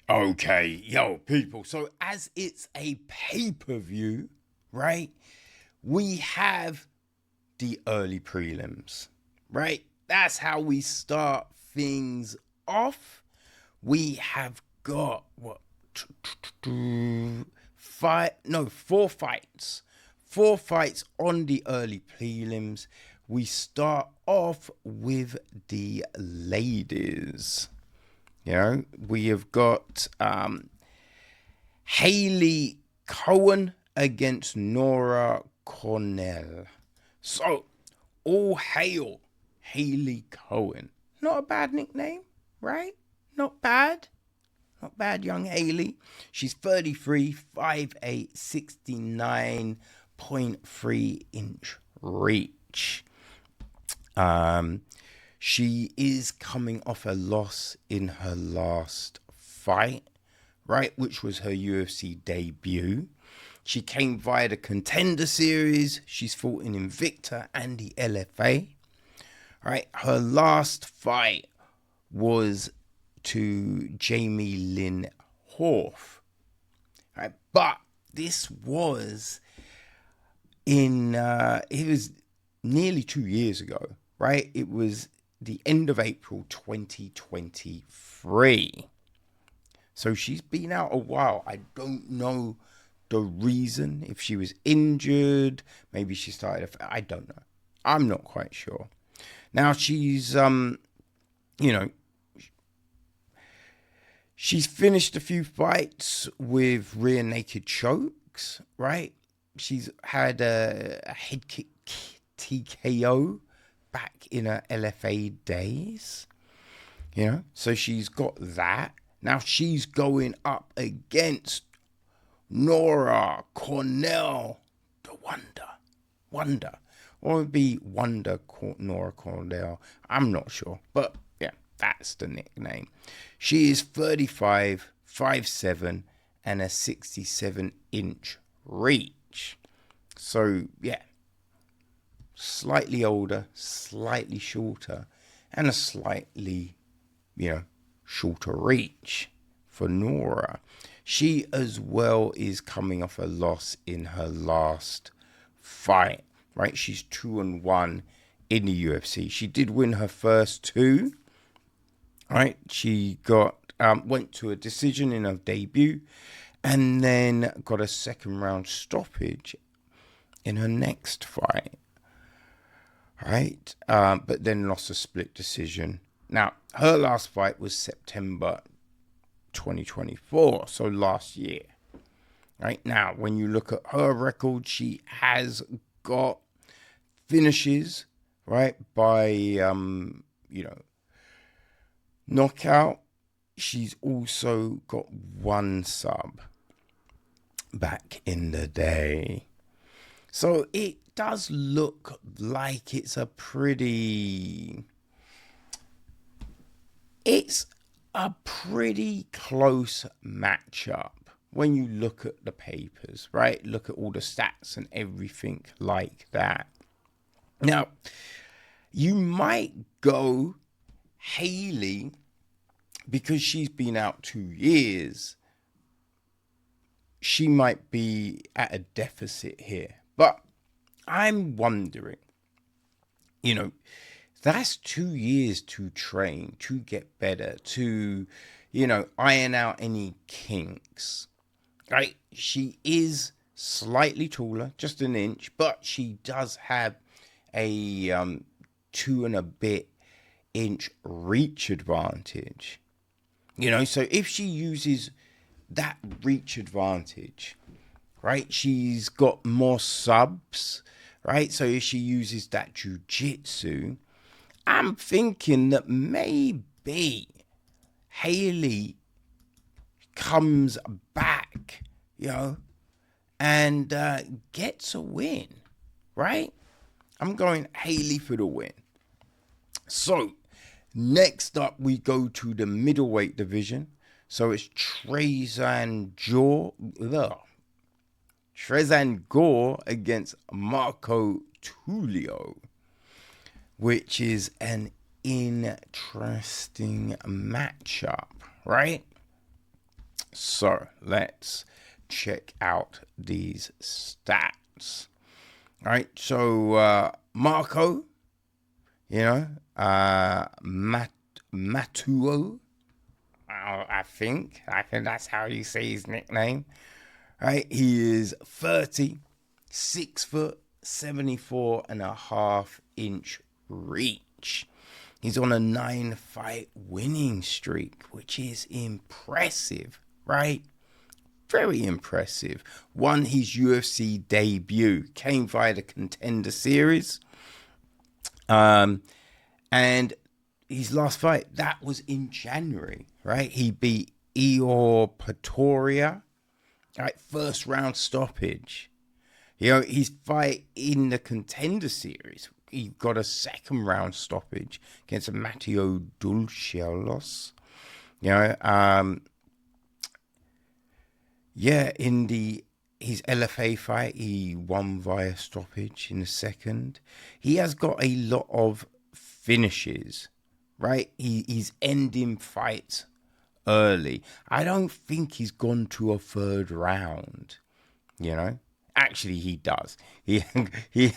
Okay, yo, people. So as it's a pay-per-view, right? We have the early prelims, right? That's how we start things off. We have got four fights. Four fights on the early prelims. We start off with the ladies. You know, we have got Hailey Cowan against Nora Cornolle. So, all hail Hailey Cowan. Not a bad nickname, right? Not bad. Not bad, young Hailey. She's 33, 5'8", 69.3 inch reach. She is coming off a loss in her last fight, right, which was her UFC debut. She came via the Contender Series. She's fought in Invicta and the LFA. Right, her last fight was to Jamie Lynn Horth. Right, but this was it was nearly 2 years ago, right? It was the end of April 2023. So she's been out a while. I don't know the reason, if she was injured, maybe she started, I don't know. I'm not quite sure. Now she's, she's finished a few fights with rear naked chokes, right? She's had a head kick TKO back in her LFA days, so she's got that. Now she's going up against Nora Cornolle, the Wonder. Or it would be Nora Cornolle. I'm not sure, but yeah, that's the nickname. She is 35, 5'7", and a 67 inch reach. So yeah, slightly older, slightly shorter, and a slightly, shorter reach for Nora. She as well is coming off a loss in her last fight, right? She's 2-1 in the UFC. She did win her first two, right? She went to a decision in her debut and then got a second round stoppage in her next fight. Right, but then lost a split decision. Now, her last fight was September 2024, so last year. Right, now, when you look at her record, she has got finishes, right, by, knockout. She's also got one sub back in the day. So it does look like it's a pretty close matchup when you look at the papers, right? Look at all the stats and everything like that. Now, you might go Hailey because she's been out 2 years. She might be at a deficit here. But I'm wondering, that's 2 years to train, to get better, to, iron out any kinks, right? She is slightly taller, just an inch, but she does have a 2 and a bit inch reach advantage, so if she uses that reach advantage, right, she's got more subs, right? So if she uses that jiu-jitsu, I'm thinking that maybe Hailey comes back, and gets a win, right? I'm going Hailey for the win. So next up, we go to the middleweight division. So it's Tresean Gore against Marco Tulio, which is an interesting matchup, right? So let's check out these stats. All right, so Marco, Matuo, I think that's how you say his nickname. Right, he is 30, 6 foot, 74.5-inch reach. He's on a 9-fight winning streak, which is impressive, right? Very impressive. Won his UFC debut, came via the Contender Series. And his last fight, that was in January, right? He beat Eor Pretoria, right? First round stoppage. His fight in the Contender Series, he got a second round stoppage against Matteo Dulcelos. In his LFA fight, he won via stoppage in the second. He has got a lot of finishes, right? He's ending fights early. I don't think he's gone to a third round, Actually, he does. He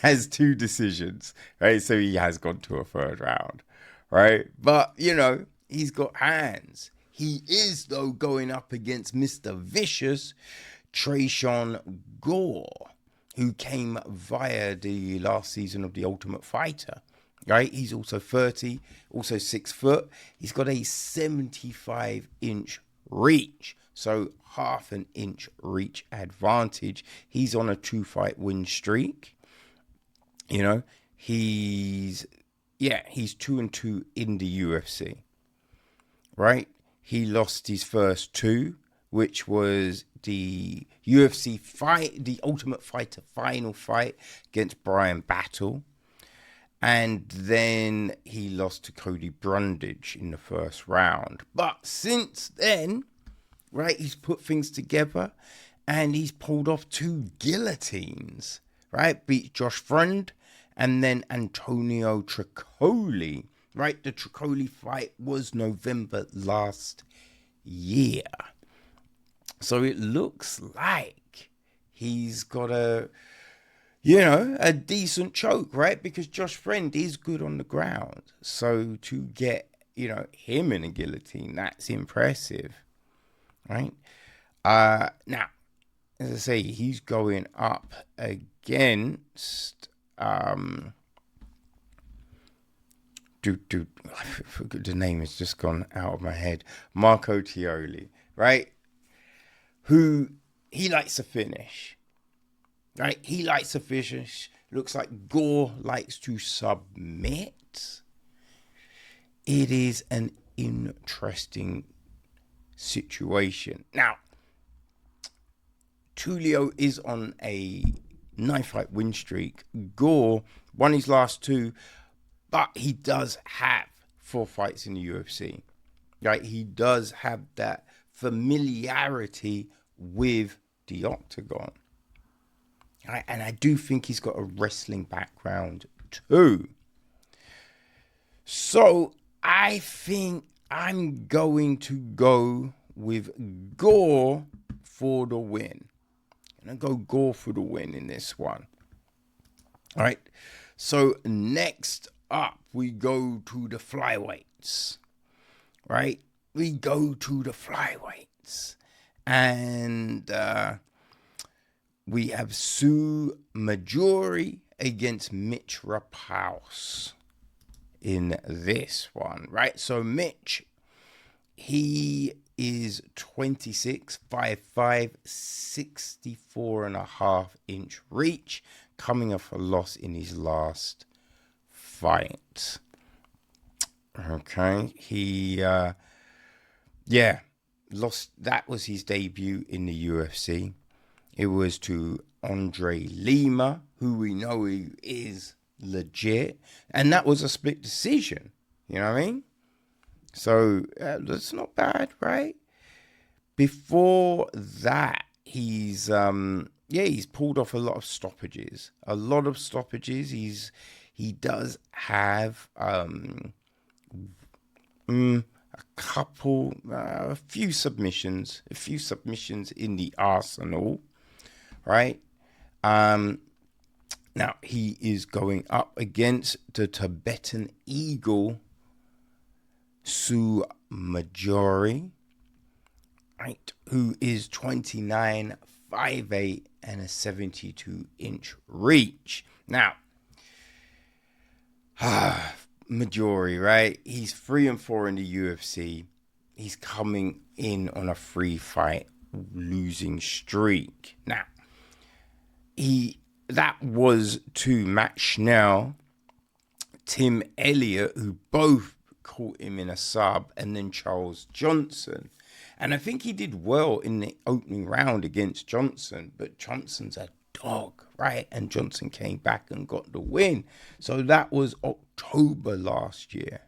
has 2 decisions, right? So he has gone to a third round, right? But, he's got hands. He is, though, going up against Mr. Vicious, Tresean Gore, who came via the last season of The Ultimate Fighter, right? He's also 30, also 6 foot. He's got a 75-inch reach, so half an inch reach advantage. He's on a 2-fight win streak. He's 2-2 in the UFC, right? He lost his first 2, which was the UFC fight, the Ultimate Fighter final fight against Brian Battle. And then he lost to Cody Brundage in the first round. But since then, right, he's put things together and he's pulled off 2 guillotines, right? Beat Josh Friend and then Antonio Tricoli, right? The Tricoli fight was November last year. So it looks like he's got a decent choke, right? Because Josh Friend is good on the ground. So to get, him in a guillotine, that's impressive, right? Now, as I say, he's going up against, the name has just gone out of my head. Marco Tioli, right? Who, he likes to finish. Right, he likes to finish. Looks like Gore likes to submit. It is an interesting situation. Now, Tulio is on a 9-fight win streak. Gore won his last 2, but he does have 4 fights in the UFC. Right, he does have that familiarity with the octagon. Right, and I do think he's got a wrestling background too. So I think I'm going to go with Gore for the win. I'm going to go Gore for the win in this one. All right. So next up, we go to the flyweights. Right? We go to the flyweights. And we have Sue Majori against Mitch Raposo in this one, right? So Mitch, he is 26, 5'5", 64.5-inch reach, coming off a loss in his last fight. Okay, he, lost. That was his debut in the UFC. It was to Andre Lima, who we know is legit. And that was a split decision. You know what I mean? So that's not bad, right? Before that, he's pulled off a lot of stoppages. He does have a few submissions in the arsenal, right? Now he is going up against the Tibetan Eagle, Mudaerji, right? Who is 29, 5'8", and a 72-inch reach. Now, Mudaerji, right? He's 3-4 in the UFC. He's coming in on a 3-fight losing streak. Now, that was to Matt Schnell, Tim Elliott, who both caught him in a sub, and then Charles Johnson. And I think he did well in the opening round against Johnson, but Johnson's a dog, right? And Johnson came back and got the win. So that was October last year.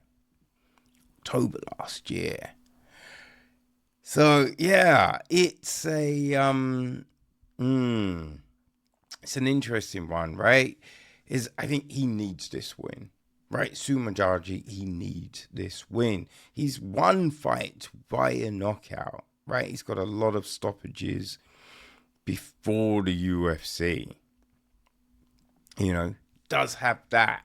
So yeah, it's an interesting one, right? I think he needs this win, right? Mudaerji, he needs this win. He's one fight by a knockout, right? He's got a lot of stoppages before the UFC. Does have that.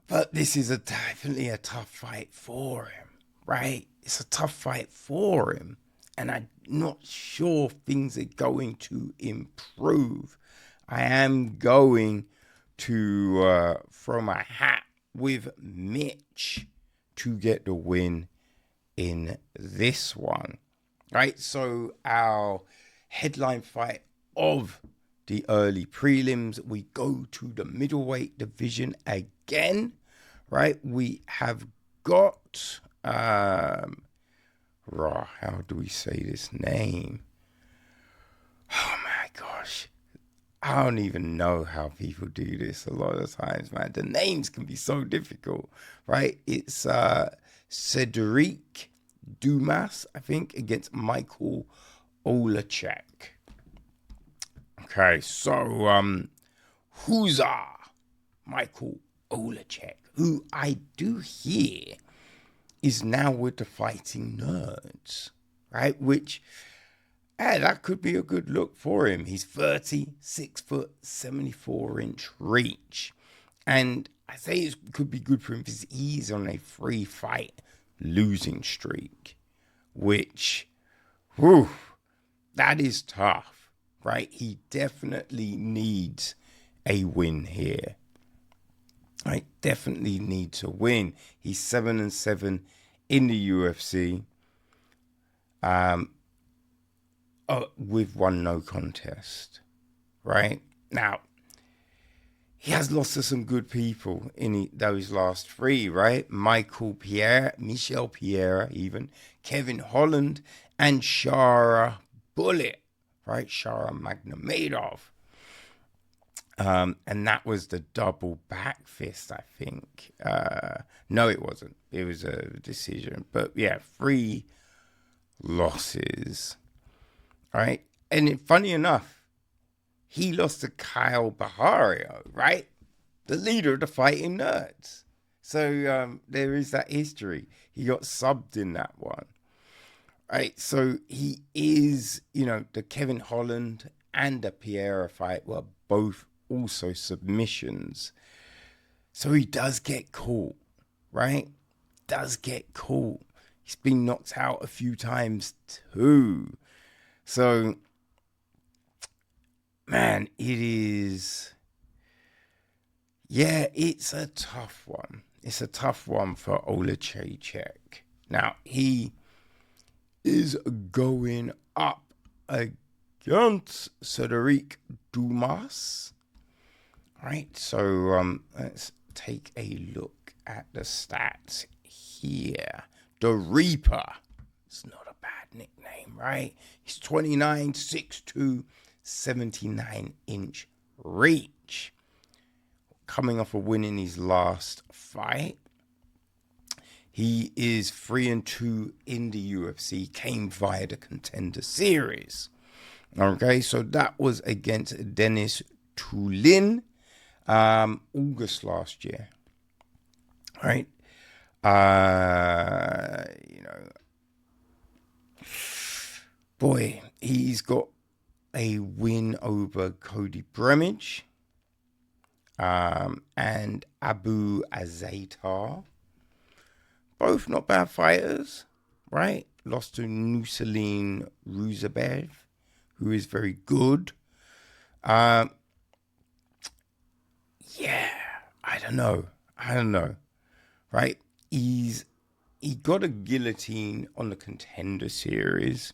But this is definitely a tough fight for him, right? It's a tough fight for him. And I'm not sure things are going to improve. I am going to throw my hat with Mitch to get the win in this one. Right, so our headline fight of the early prelims, we go to the middleweight division again. Right, we have got how do we say this name? Oh my gosh. I don't even know how people do this a lot of times, man. The names can be so difficult, right? It's Sedriques Dumas, I think, against Michał Oleksiejczuk. Okay, so who's Michał Oleksiejczuk, who I do hear is now with the Fighting Nerds, right? Which, that could be a good look for him. He's 30, 6 foot, 74-inch reach. And I say it could be good for him because he's on a 3-fight losing streak, which, that is tough, right? He definitely needs a win here. I definitely need to win. He's 7-7 in the UFC, with 1 no contest. Right now, he has lost to some good people in those last 3. Right, Michał Pereira, even Kevin Holland, and Shara Bullet. Right, Shara Magnomedov. And that was the double back fist, I think. No, it wasn't. It was a decision. But yeah, 3 losses. Right? And funny enough, he lost to Kyle Bahario, right? The leader of the Fighting Nerds. So there is that history. He got subbed in that one. Right? So he is, the Kevin Holland and the Pereira fight were both also submissions. So he does get caught, right? Does get caught. He's been knocked out a few times too. So, man, it's a tough one. It's a tough one for Oleksiejczuk. Now, he is going up against Sedriques Dumas. Right, so let's take a look at the stats here. The Reaper. It's not a bad nickname, right? He's 29, 6'2", 79-inch reach. Coming off a win in his last fight. He is 3-2 in the UFC. Came via the Contender Series. Okay, so that was against Dennis Tulin. August last year, right? You know, boy, he's got a win over Cody Bremage and Abu Azaitar. Both not bad fighters, right? Lost to Nusaleen Ruzabev, who is very good. Yeah, I don't know, right? He got a guillotine on the Contender Series.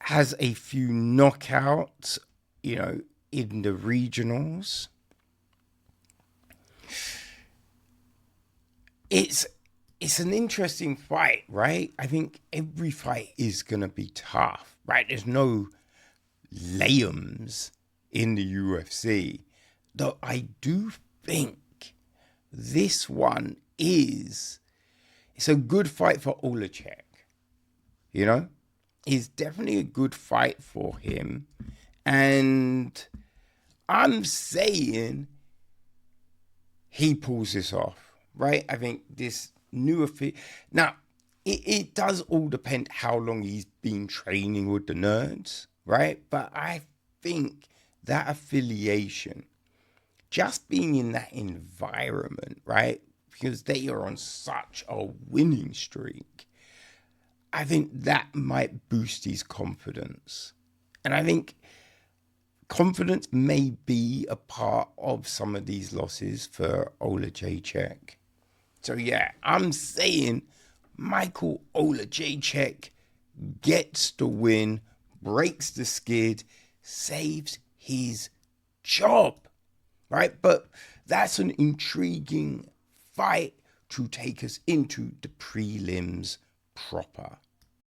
Has a few knockouts, you know, in the regionals. It's an interesting fight, right? I think every fight is going to be tough, right? There's no layums in the UFC. Though I do think this one it's a good fight for Oleksiejczuk, you know? It's definitely a good fight for him. And I'm saying he pulls this off, right? I think this new now it does all depend how long he's been training with the nerds, right? But I think that affiliation, just being in that environment, right? Because they are on such a winning streak, I think that might boost his confidence. And I think confidence may be a part of some of these losses for Oleksiejczuk. So yeah, I'm saying Michał Oleksiejczuk gets the win, breaks the skid, saves his job, right? But that's an intriguing fight to take us into the prelims proper.